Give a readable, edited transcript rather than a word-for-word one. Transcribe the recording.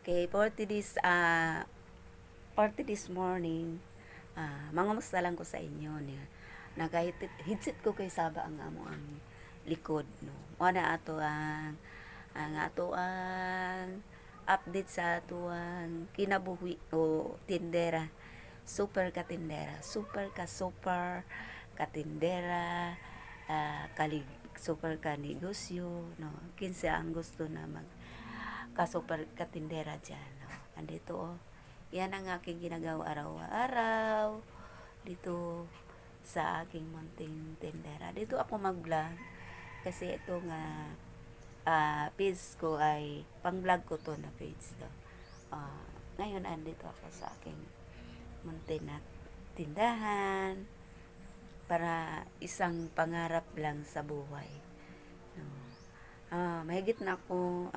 Okay, for this morning, mangamusta lang ko sa inyo niya. Nagahitsit ko kay Saba ang amo ang likod, no. O na ato ang ato ang update sa ato ang kinabuhi o tindera. Super katindera, super ka negosyo, no. Kinsa ang gusto na super katindera dyan, no. Andito, yan ang aking ginagawa araw-araw dito sa aking munting tindera. Dito ako mag-vlog kasi ito nga page ko ay pang-vlog ko to na page to. Ngayon andito ako sa aking munting na tindahan para isang pangarap lang sa buhay. No? Mahigit na ako